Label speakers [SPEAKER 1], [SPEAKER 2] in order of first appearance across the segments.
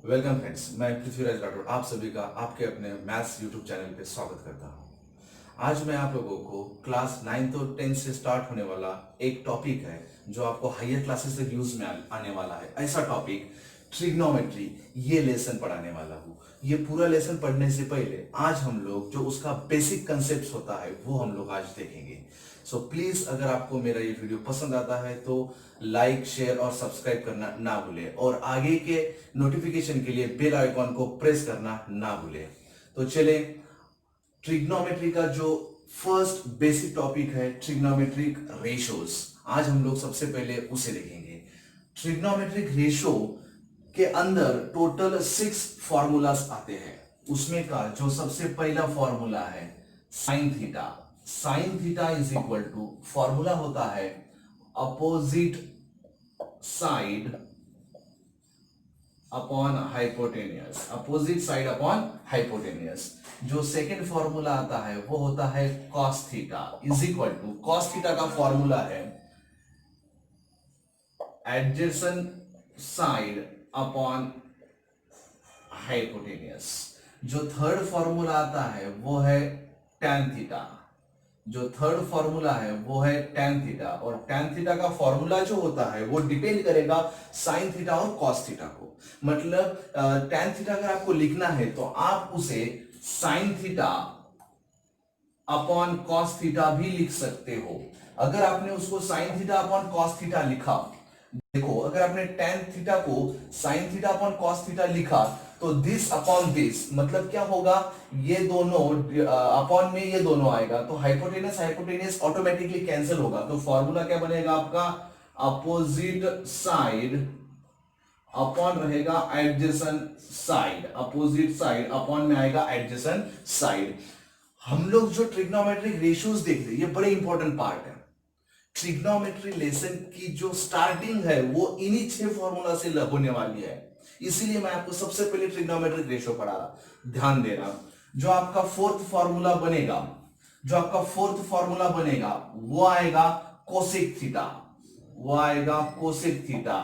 [SPEAKER 1] Welcome friends, मैं पृथ्वीराज राठौड़ आप सभी का आपके अपने मैथ्स यूट्यूब चैनल पे स्वागत करता हूँ। आज मैं आप लोगों को क्लास 9th और 10th से स्टार्ट होने वाला एक टॉपिक है जो आपको हायर क्लासेस तक यूज में आने वाला है। ऐसा टॉपिक ट्रिग्नोमेट्री, ये लेसन पढ़ाने वाला हूँ। ये पूरा लेसन पढ़ने से पहले आज हम लोग जो उसका बेसिक कंसेप्ट होता है वो हम लोग आज देखेंगे। सो प्लीज अगर आपको मेरा ये वीडियो पसंद आता है तो लाइक, शेयर और सब्सक्राइब करना ना भूले और आगे के नोटिफिकेशन के लिए बेल आइकॉन को प्रेस करना ना भूले। तो चले, ट्रिग्नोमेट्री का जो फर्स्ट बेसिक टॉपिक है ट्रिग्नोमेट्रिक रेशोज, आज हम लोग सबसे पहले उसे देखेंगे। ट्रिग्नोमेट्रिक रेशो के अंदर टोटल 6 फॉर्मूलास आते हैं। उसमें का जो सबसे पहला फॉर्मूला है sine theta. Sine theta is equal to, formula होता है opposite side upon hypotenuse, opposite side upon hypotenuse. जो सेकेंड फॉर्मूला आता है वो होता है cos theta is equal to, cos theta का फॉर्मूला है एडजेसेंट साइड अपॉन हाइपोटेनियस। जो थर्ड फॉर्मूला आता है वो है tan थीटा। जो थर्ड फॉर्मूला है वो है tan थीटा, और tan थीटा का फॉर्मूला जो होता है वो डिपेंड करेगा साइन थीटा और कॉस थीटा को। मतलब tan थीटा अगर आपको लिखना है तो आप उसे sine theta upon cos theta भी लिख सकते हो। अगर आपने उसको sine theta upon cos theta लिखा, देखो अगर आपने tan थीटा को sine theta upon cos theta लिखा तो दिस अपॉन दिस, मतलब क्या होगा, ये दोनों अपॉन में ये दोनों आएगा तो हाइपोटेनस हाइपोटेनस ऑटोमेटिकली कैंसिल होगा। तो फॉर्मूला क्या बनेगा आपका, अपोजिट साइड अपॉन रहेगा adjacent side, opposite side upon में आएगा एडजेसेंट साइड। हम लोग जो ट्रिग्नोमेट्रिक रेशियोज देख रहे हैं ये बड़े इंपॉर्टेंट पार्ट है। ट्रिग्नोमेट्री लेसन की जो स्टार्टिंग है वो इन्हीं 6 फॉर्मूला से होने वाली है, इसीलिए मैं आपको सबसे पहले ट्रिग्नोमेट्रिक रेशियो पढ़ा रहा। ध्यान देना, जो आपका फोर्थ फॉर्मूला बनेगा, जो आपका फोर्थ फॉर्मूला बनेगा वो आएगा कोसेक थीटा, वो आएगा कोसेक थीटा।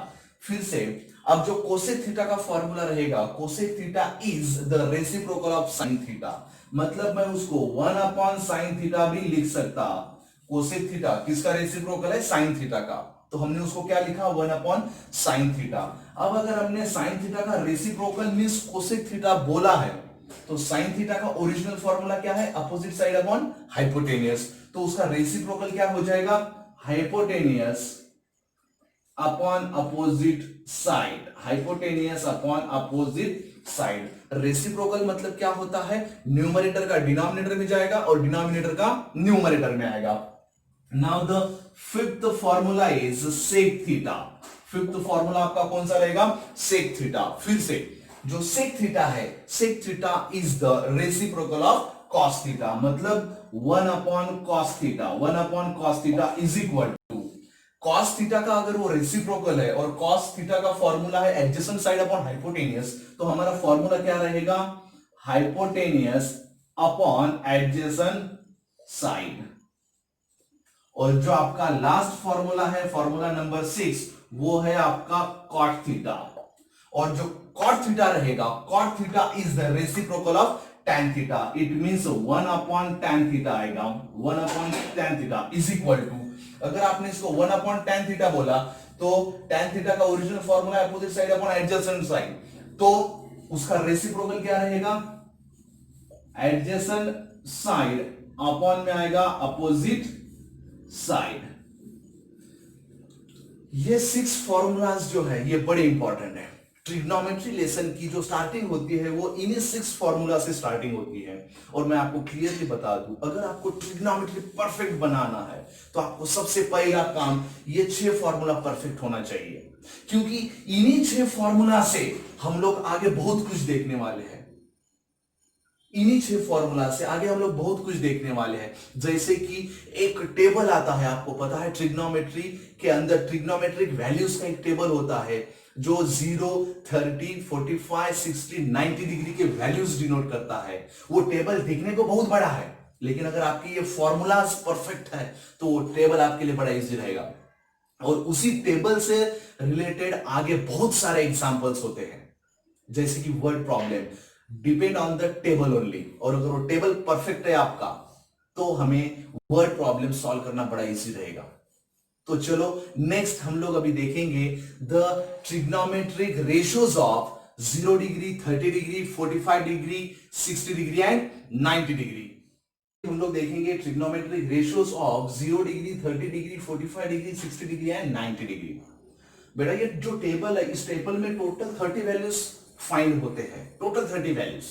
[SPEAKER 1] फिर से अब जो कोसेक थीटा का फॉर्मूला रहेगा, cosec theta is the reciprocal of sine theta, मतलब मैं उसको 1 अपॉन साइन थीटा भी लिख सकता। कोसेक थीटा किसका रेसिप्रोकल है, साइन थीटा का, तो हमने उसको क्या लिखा, 1 अपॉन साइन थीटा। अब अगर हमने साइन थीटा का रेसिप्रोकल मींस कोसेक थीटा बोला है तो साइन थीटा का ओरिजिनल फॉर्मूला क्या है, अपोजिट साइड अपॉन हाइपोटेनियस, तो उसका रेसिप्रोकल क्या हो जाएगा, hypotenuse upon opposite side, hypotenuse upon opposite side. Reciprocal मतलब क्या होता है, न्यूमरेटर का डिनोमिनेटर में जाएगा और डिनोमिनेटर का न्यूमरेटर में आएगा। Now the fifth formula is sec theta. Fifth formula आपका कौन सा रहेगा, सेक थीटा। फिर से जो सेक थीटा है, sec theta is the reciprocal of cos theta, मतलब 1 upon cos theta, 1 upon cos theta is equal to cos theta का अगर वो रेसिप्रोकल है और कॉस थीटा का फॉर्मूला है एडजेसेंट साइड अपॉन हाइपोटेनियस, तो हमारा फॉर्मूला क्या रहेगा, हाइपोटेनियस अपॉन एडजेसेंट साइड। और जो आपका लास्ट फॉर्मूला है, फॉर्मूला नंबर 6, वो है आपका कॉट थीटा, और जो कॉट थीटा रहेगा, cot theta is the reciprocal of tan theta, it means 1 upon tan theta आएगा, 1 upon tan theta is equal to, अगर आपने इसको 1 अपॉन tan थीटा बोला तो tan थीटा का ओरिजिनल फॉर्मूला है opposite side upon adjacent side, तो उसका रेसिप्रोकल क्या रहेगा, एडजेसेंट साइड अपॉन में आएगा अपोजिट साइड। ये 6 फॉर्मूलाज जो है ये बड़े इंपॉर्टेंट है। ट्रिग्नोमेट्री लेसन की जो स्टार्टिंग होती है वो इन्हीं 6 फॉर्मूला से स्टार्टिंग होती है। और मैं आपको क्लियरली बता दूं, अगर आपको ट्रिग्नोमेट्री परफेक्ट बनाना है तो आपको सबसे पहला काम ये 6 फॉर्मूला परफेक्ट होना चाहिए, क्योंकि इन्हीं 6 फॉर्मूला से हम लोग आगे बहुत कुछ देखने वाले हैं। इन्हीं 6 फॉर्मूला से आगे हम लोग बहुत कुछ देखने वाले हैं। जैसे कि एक टेबल आता है, आपको पता है ट्रिग्नोमेट्री के अंदर ट्रिग्नोमेट्रिक वैल्यूज का एक टेबल होता है जो 0, 30, 45, 60, 90 डिग्री के वैल्यूज डिनोट करता है। वो टेबल दिखने को बहुत बड़ा है, लेकिन अगर आपकी ये फॉर्मूलाज परफेक्ट है तो वो टेबल आपके लिए बड़ा इजी रहेगा। और उसी टेबल से रिलेटेड आगे बहुत सारे एग्जांपल्स होते हैं। जैसे कि word problem depend on the table only, और अगर वो टेबल परफेक्ट है आपका तो हमें वर्ड प्रॉब्लम सॉल्व करना बड़ा इजी रहेगा। तो चलो नेक्स्ट हम लोग अभी देखेंगे the trigonometric ratios of 0 degree, 30 degree, 45 degree, 60 degree and 90 degree. हम लोग देखेंगे trigonometric ratios of 0 degree, 30 degree, 45 degree, 60 degree and 90 degree. बेटा ये जो टेबल है, इस टेबल में टोटल 30 वैल्यूज फाइंड होते हैं, टोटल 30 वैल्यूज।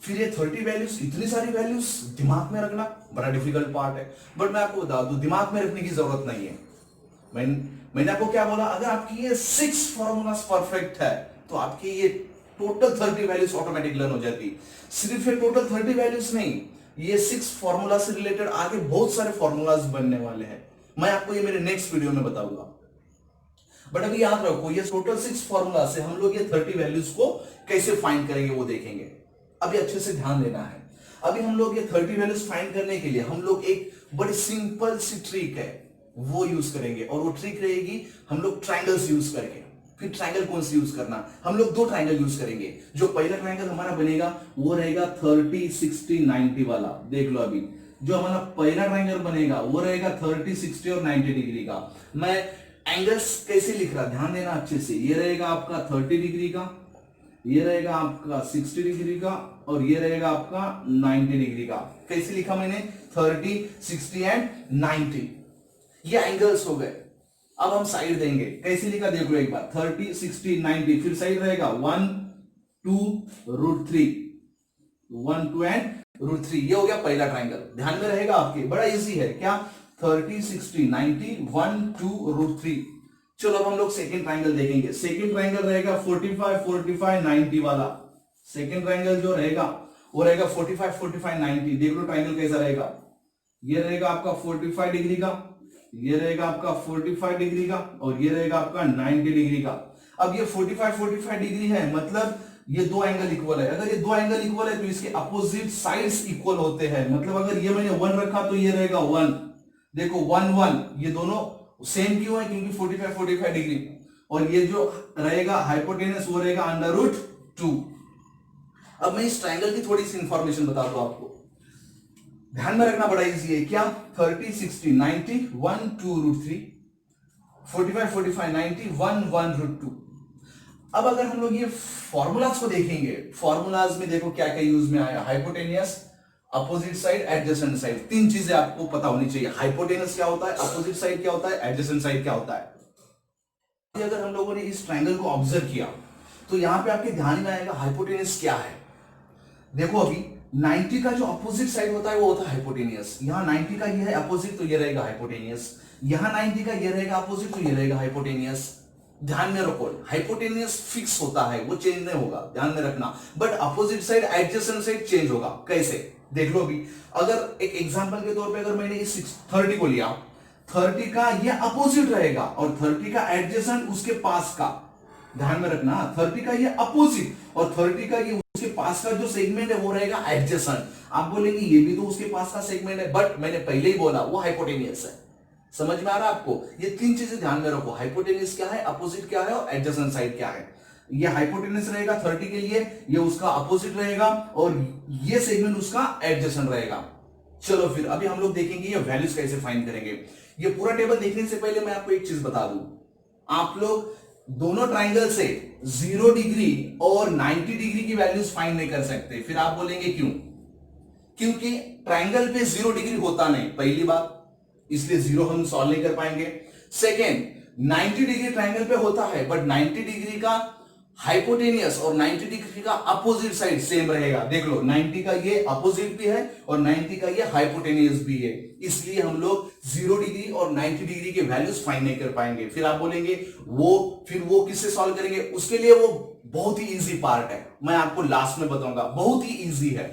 [SPEAKER 1] फिर ये 30 वैल्यूज, इतनी सारी वैल्यूज दिमाग में रखना बड़ा डिफिकल्ट पार्ट है। बट मैं आपको बता दूं, दिमाग में रखने की जरूरत नहीं है। मैंने आपको क्या बोला, अगर आपकी ये 6 फॉर्मूलाज परफेक्ट है तो आपकी ये टोटल 30 वैल्यूज ऑटोमेटिक लर्न हो जाती। सिर्फ ये टोटल 30 वैल्यूज नहीं, ये 6 फॉर्मूला से रिलेटेड आगे बहुत सारे फॉर्मूलाज बनने वाले हैं। मैं आपको ये मेरे नेक्स्ट वीडियो में बताऊंगा। बट अभी याद रखो, ये टोटल 6 फॉर्मूला से हम लोग ये 30 वैल्यूज को कैसे फाइंड करेंगे वो देखेंगे। अभी अच्छे से ध्यान देना है। अभी हम लोग ये 30 वैल्यूज फाइंड करने के लिए हम लोग एक बड़ी सिंपल सी ट्रिक है वो यूज करेंगे, और वो ट्रिक रहेगी हम लोग ट्रायंगल्स यूज करके। फिर ट्रायंगल कौन सी यूज करना, हम लोग 2 ट्रायंगल यूज करेंगे। जो पहला ट्रायंगल हमारा बनेगा वो रहेगा 30, 60, 90 वाला। देख लो अभी जो हमारा पहला ट्रायंगल बनेगा वो रहेगा 30, 60 और 90 डिग्री का। मैं एंगल्स कैसे लिख रहा, ध्यान देना अच्छे से। ये रहेगा आपका 30 डिग्री का, ये रहेगा आपका 60 डिग्री का, और ये रहेगा आपका 90 डिग्री का। कैसे लिखा मैंने, 30, 60 एंड 90। ये एंगल्स हो गए। अब हम साइड देंगे, कैसे लिखा देख लो एक बार, 30, 60, 90। फिर साइड रहेगा 1, 2, √3, 1, 2 एंड √3। ये हो गया पहला ट्राइंगल। ध्यान में रहेगा आपके, बड़ा इजी है क्या, 30, 60, 90, 1, 2, √3। चलो अब हम लोग सेकेंड ट्राइंगल देखेंगे। सेकेंड ट्राइंगल रहेगा 45, 45, 90 वाला। सेकेंड ट्राइंगल जो रहेगा वो रहेगा 45, 45, 90। देख लो ट्राइंगल कैसा रहेगा। ये रहेगा आपका 45 डिग्री का, ये रहेगा आपका 45 डिग्री का, और ये रहेगा आपका 90 डिग्री का। अब ये 45, 45 डिग्री है, मतलब ये 2 एंगल इक्वल है। अगर ये 2 एंगल इक्वल है तो इसके अपोजिट साइड्स इक्वल होते हैं। मतलब अगर ये मैंने 1 रखा तो ये रहेगा 1। देखो 1, 1, ये दोनों सेम क्यों है, क्योंकि 45, 45 डिग्री। और ये जो रहेगा हाइपोटेनस वो रहेगा √2। अब मैं इस ट्रायंगल की थोड़ी सी इंफॉर्मेशन बता दूं आपको, ध्यान में रखना बड़ा इजी है क्या, 30, 60, 90, 1, 2, √3, 45, 45, 90, 1, 1, √2। अब अगर हम लोग ये फॉर्मूलाज को देखेंगे, फॉर्मूलाज में देखो क्या क्या यूज में आया, hypotenuse, opposite side, adjacent side. 3 चीजें आपको पता होनी चाहिए। हाइपोटेनस क्या होता है, अपोजिट साइड क्या होता है, एडजेसेंट साइड क्या होता है। अगर हम लोगों ने इस ट्रायंगल को ऑब्जर्व किया तो यहां पे आपके ध्यान में आएगा हाइपोटेनस क्या है। देखो अभी 90 का जो अपोजिट साइड होता है वो होता है हाइपोटेनियस। यहां 90 का ये है अपोजिट तो ये रहेगा हाइपोटेनियस, यहां 90 का ये रहेगा अपोजिट तो ये रहेगा हाइपोटेनियस। ध्यान में रखो, हाइपोटेनियस फिक्स होता है, वो चेंज नहीं होगा, ध्यान में रखना। But opposite side, adjacent side change होगा। कैसे, देख लो अभी। अगर एक एग्जांपल के तौर पे अगर मैंने इस 30 को लिया, 30 का ये अपोजिट रहेगा और 30 का एडजेसेंट उसके पास का। ध्यान में रखना, 30 का ये अपोजिट और 30 का ये उसके पास का जो सेगमेंट है वो रहेगा एडजेसेंट। आप बोलेंगे ये भी तो उसके पास का सेगमेंट है, बट मैंने पहले ही बोला वो हाइपोटेनियस है। समझ में आ रहा है आपको। ये 3 चीजें ध्यान में रखो, हाइपोटेनियस क्या है, अपोजिट क्या है और एडजेसेंट साइड क्या है। ये हाइपोटेनस रहेगा 30 के लिए, ये उसका अपोजिट रहेगा और ये सेगमेंट उसका एडजेसेंट रहेगा। चलो फिर अभी हम लोग देखेंगे ये वैल्यूज कैसे फाइंड करेंगे। ये पूरा टेबल देखने से पहले मैं आपको एक चीज बता दूं, आप लोग दोनों ट्राइंगल से 0 डिग्री और 90 डिग्री की वैल्यूज फाइंड नहीं कर सकते। फिर आप बोलेंगे क्यों, क्योंकि ट्राइंगल पे 0 डिग्री होता नहीं, पहली बात, इसलिए 0 हम सॉल्व नहीं कर पाएंगे। सेकेंड, 90 डिग्री ट्राइंगल पे होता है, बट 90 डिग्री का हाइपोटेनियस और 90 डिग्री का अपोजिट साइड सेम रहेगा। देख लो 90 का ये अपोजिट भी है और 90 का ये हाइपोटेनियस भी है, इसलिए हम लोग 0 डिग्री और 90 डिग्री के वैल्यूज फाइंड नहीं कर पाएंगे। फिर आप बोलेंगे फिर वो किससे सॉल्व करेंगे, उसके लिए वो बहुत ही इजी पार्ट है, मैं आपको लास्ट में बताऊंगा, बहुत ही इजी है।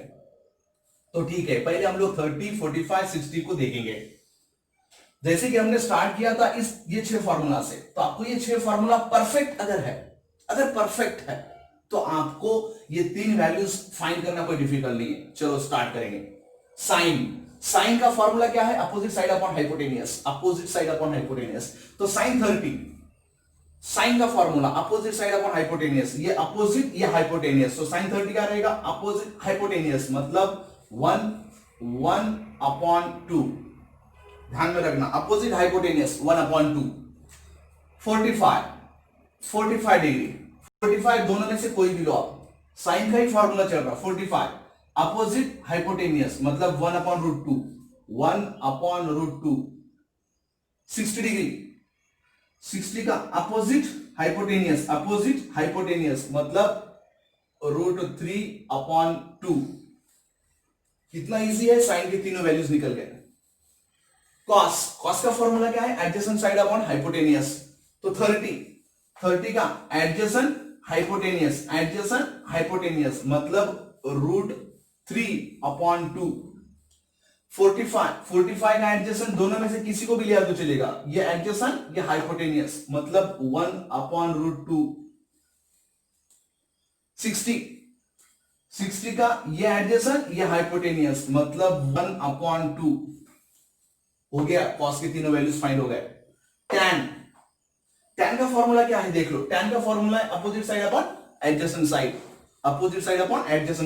[SPEAKER 1] तो ठीक है, पहले हम लोग 30, 45, 60 को देखेंगे। जैसे कि हमने स्टार्ट किया था ये 6 फॉर्मूला से, तो आपको ये 6 फॉर्मूला परफेक्ट अगर परफेक्ट है तो आपको ये 3 वैल्यूज फाइंड करना कोई डिफिकल्ट नहीं है। चलो स्टार्ट करेंगे। साइन का फॉर्मूला क्या है, opposite side upon hypotenuse, opposite side upon hypotenuse. तो साइन 30, साइन का formula opposite side upon hypotenuse, ये अपोजिट ये हाइपोटेनियस, तो साइन 30 क्या रहेगा, अपोजिट हाइपोटेनियस मतलब 1/2, ध्यान में रखना अपोजिट हाइपोटेनियस 1/2, 45 डिग्री, 45 दोनों में से कोई भी लो आप, साइन का ही फॉर्मूला चल रहा, 45 अपोजिट हाइपोटेनियस मतलब 1/√2, 1/√2, 60 डिग्री, 60 का अपोजिट हाइपोटेनियस मतलब √3/2। कितना इजी है, साइन के तीनों वैल्यूज निकल गए। कॉस का फॉर्मूला क्या है, एडजेसेंट साइड अपॉन हाइपोटेनियस, तो 30 का एडजेसेंट हाइपोटेनियस मतलब √3/2। 45 का एडजेसेंट दोनों में से किसी को भी लिया तो चलेगा, ये एडजेसेंट ये हाइपोटेनियस मतलब 1/√2। 60 का ये एडजेसेंट ये हाइपोटेनियस मतलब 1/2 हो गया। कॉस के तीनों वैल्यूज फाइंड हो गए। tan का फॉर्मूला क्या है देख लो, tan का फॉर्मूला है opposite side upon adjacent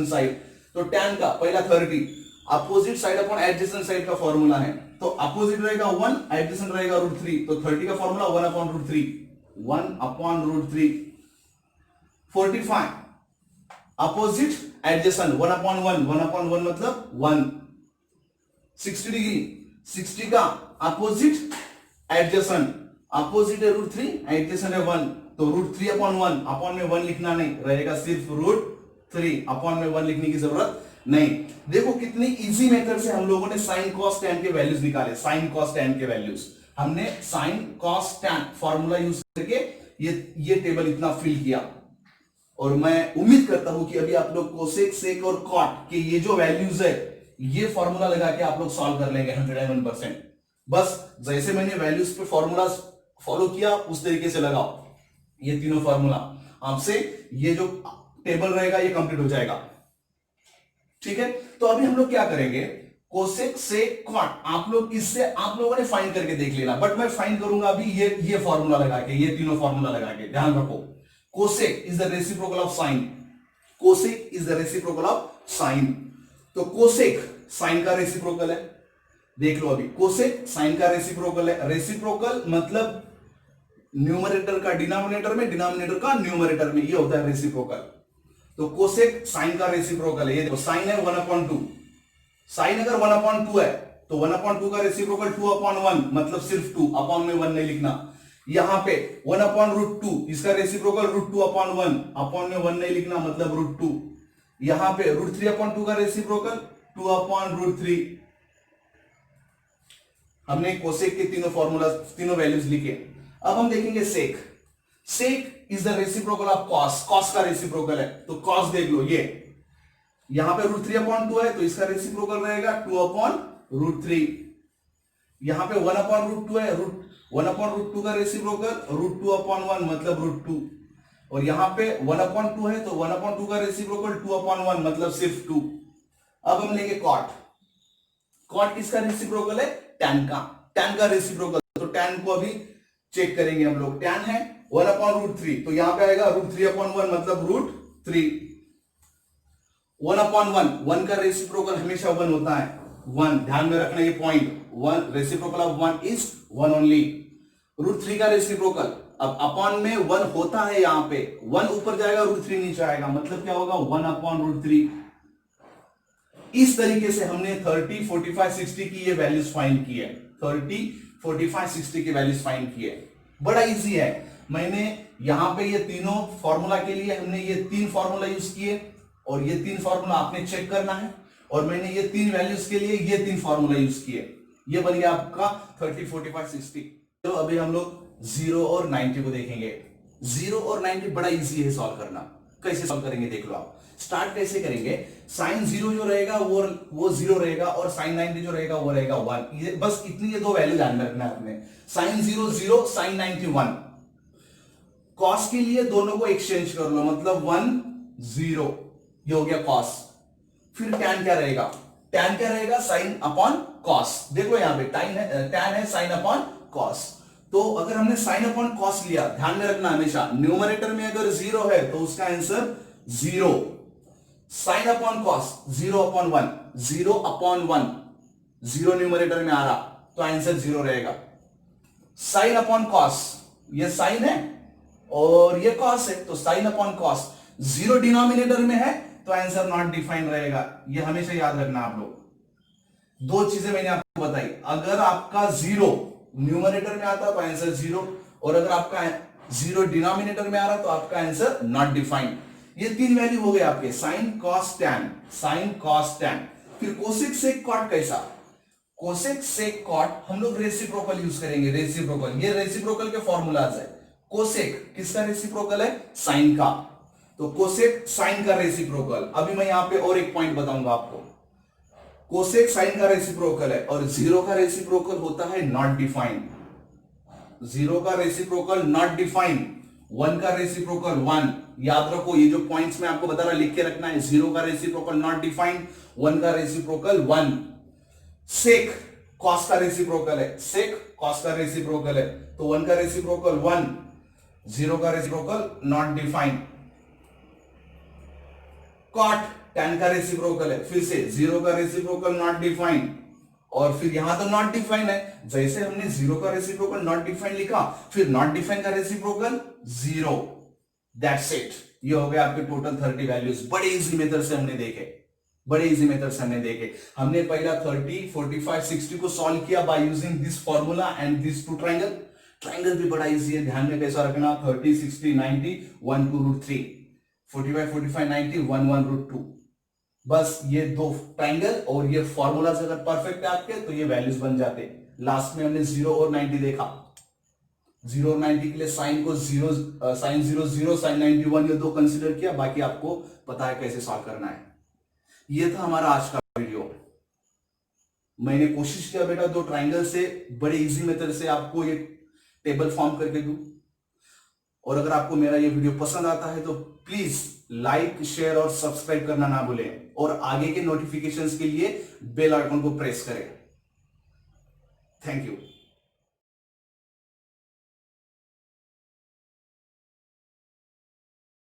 [SPEAKER 1] side, तो tan का पहला 30 opposite side upon adjacent side का फॉर्मूला है, तो अपोजिट रहेगा 1, एडजेसेंट रहेगा √3, तो 30 का फॉर्मूला 1/√3। 45 अपोजिट एडजेसेंट 1/1 मतलब 1। 60 डिग्री, 60 का अपोजिट एडजेसेंट, अपोजिट है √3, एडजेसेंट है 1, तो √3/1, अपॉन में 1 लिखना नहीं रहेगा, सिर्फ √3, अपॉन में 1 लिखने की जरूरत नहीं। देखो कितनी इजी मेथड से हम लोगों ने साइन कॉस टैन के वैल्यूज निकाले। साइन कॉस टैन के वैल्यूज हमने sine cos tan formula use करके ये टेबल इतना फिल किया, और मैं उम्मीद करता हूं कि अभी आप लोग कोसेक, सेक और कॉट के ये जो वैल्यूज है ये फॉर्मूला लगा के आप लोग सॉल्व कर लेंगे 101%। बस जैसे मैंने वैल्यूज पे फॉर्मूला फॉलो किया उस तरीके से लगाओ ये तीनों फॉर्मूला, आपसे ये जो टेबल रहेगा ये कंप्लीट हो जाएगा। ठीक है, तो अभी हम लोग क्या करेंगे, कोसेक, सेक, कॉट आप लोगों ने फाइंड करके देख लेना, बट मैं फाइंड करूंगा अभी ये फॉर्मूला लगा के, ये तीनों फॉर्मूला लगा के। ध्यान रखो, cosec is the reciprocal of sine, तो कोसेक साइन का रेसिप्रोकल है। देख लो अभी, कोसेक साइन का रेसिप्रोकल है। रेसिप्रोकल मतलब न्यूमरेटर का डिनोमिनेटर में, डिनोमिनेटर का न्यूमरेटर में, ये होता है रेसिप्रोकल। तो कोसेक साइन का रेसिप्रोकल है। ये देखो साइन है 1/2, साइन अगर 1/2 है तो 1/2 का रेसिप्रोकल 2/1 मतलब सिर्फ 2, अपॉन में 1 नहीं लिखना। यहां पे 1/√2 इसका रेसिप्रोकल √2/1, अपॉन में 1 नहीं लिखना मतलब √2। यहां पे √3/2 का रेसिप्रोकल 2/√3। हमने कोसेक के तीनों फॉर्मूला, तीनों वैल्यूज लिखे। अब हम देखेंगे sec. Sec is the reciprocal of cos, cos का रेसिप्रोकल है, तो कॉस देख लो, ये यहां पे √3/2 है तो इसका रेसिप्रोकल रहेगा 2/√3। यहां पे 1/√2 है, 1/√2 का रेसिप्रोकल √2/1 मतलब √2, और यहां पे 1/2 है तो 1/2 का रेसिप्रोकल 2/1 मतलब सिर्फ 2। अब हम लेंगे कॉट। कॉट किसका रेसिप्रोकल है, tan का रेसिप्रोकल, तो tan को अभी चेक करेंगे हम लोग। tan है 1/√3, तो यहां पे आएगा √3/1 मतलब √3। 1/1 का रेसिप्रोकल हमेशा 1 होता है, 1, ध्यान में रखना ये point. 1 reciprocal of 1 is 1 only. √3 का रेसिप्रोकल, अब अपॉन में 1 होता है, यहां पे 1 ऊपर जाएगा √3 नीचे आएगा, मतलब क्या होगा 1/√3। इस तरीके से हमने 30, 45, 60 की ये वैल्यूज फाइंड की है। 30, 45, 60 की वैल्यूज फाइंड की है, बड़ा इजी है। मैंने यहां पे ये तीनों फॉर्मूला के लिए हमने ये 3 फॉर्मूला यूज किए, और ये 3 फॉर्मूला आपने चेक करना है, और मैंने ये 3 वैल्यूज के लिए ये 3 फॉर्मूला यूज किए। ये बन गया आपका 30, 45, 60। तो अभी हम लोग 0 और 90 को देखेंगे। 0 और 90 बड़ा इजी है सॉल्व करना। कैसे सॉल्व करेंगे देख लो आप। स्टार्ट कैसे करेंगे, साइन 0 जो रहेगा वो 0 रहेगा, और साइन 90 जो रहेगा वो रहेगा 1। ये बस इतनी ये 2 वैल्यू ध्यान में रखना है आपने। Sign 0 0, sign 90 1। कॉस के लिए दोनों को एक्सचेंज कर लो, मतलब 1 0, ये हो गया कॉस। फिर टैन क्या रहेगा, टैन क्या रहेगा, साइन अपॉन कॉस। देखो यहां पे टैन है साइन अपॉन कॉस, तो अगर हमने साइन अपॉन कॉस लिया, ध्यान में रखना हमेशा न्यूमरेटर में अगर 0 है तो उसका answer 0। Sine upon cos 0/1, 0/1, 0 numerator में आ रहा तो आंसर 0 रहेगा। साइन अपॉन कॉस, ये साइन है और ये कॉस है, तो साइन अपॉन कॉस 0 डिनोमिनेटर में है तो आंसर नॉट डिफाइंड रहेगा। ये हमेशा याद रखना आप लोग। दो चीजें मैंने आपको बताई, अगर आपका 0 न्यूमरेटर में आता तो आंसर 0, और अगर आपका 0 डिनोमिनेटर में आ रहा तो आपका आंसर नॉट डिफाइंड। ये 3 वैल्यू हो गए आपके, sine cos tan, sine cos tan. फिर कोसेक सेक कॉट कैसा? कोसेक सेक कॉट हम लोग रेसिप्रोकल यूज करेंगे, रेसिप्रोकल। ये रेसिप्रोकल के फॉर्मूलाज है। कोसेक किसका रेसिप्रोकल है? साइन का। तो कोसेक साइन का रेसिप्रोकल। अभी मैं यहां पे और एक पॉइंट बताऊंगा आपको। कोसेक साइन का रेसिप्रोकल है और 0 का रेसिप्रोकल होता है नॉट डिफाइंड। 0 का रेसिप्रोकल नॉट डिफाइंड, 1 का रेसिप्रोकल 1। याद रखो, ये जो पॉइंट्स मैं आपको बता रहा लिख के रखना है। 0 का रेसिप्रोकल नॉट डिफाइंड, 1 का रेसिप्रोकल 1। सेक कॉस का रेसिप्रोकल है, सेक कॉस का रेसिप्रोकल है, तो 1 का रेसिप्रोकल 1, 0 का reciprocal not defined. Cot tan का रेसिप्रोकल है, फिर से 0 का रेसिप्रोकल नॉट डिफाइंड, और फिर यहां तो नॉट डिफाइंड है। जैसे हमने 0 का रेसिप्रोकल नॉट डिफाइंड लिखा, फिर नॉट डिफाइंड का रेसिप्रोकल 0। That's it. ये हो गया आपके टोटल 30 वैल्यूज। बड़े इजी मेथड से हमने देखे, बड़े इजी मेथड से हमने देखे। हमने पहला 30, 45, 60 को सॉल्व किया by using this formula and this two triangle. Triangle भी बड़ा इजी है, ध्यान में कैसा रखना, 30, 60, 90, 1 2 √3, 45, 45, 90, 1 1 √2। बस ये दो ट्राइंगल और ये फॉर्मूलाज अगर परफेक्ट है आपके तो ये वैल्यूज बन जाते। लास्ट में हमने 0 और 90 देखा। 0 और 90 के लिए साइन को 0, साइन 0 0, साइन 90 1, ये दो कंसीडर किया। बाकी आपको पता है कैसे सॉल्व करना है। ये था हमारा आज का वीडियो। मैंने कोशिश किया बेटा दो ट्राइंगल से बड़े इजी मेथड से आपको ये टेबल फॉर्म करके दूं। और अगर आपको मेरा ये वीडियो पसंद आता है तो प्लीज लाइक, शेयर और सब्सक्राइब करना ना भूलें, और आगे के नोटिफिकेशंस के लिए बेल आइकन को प्रेस करें। Thank you.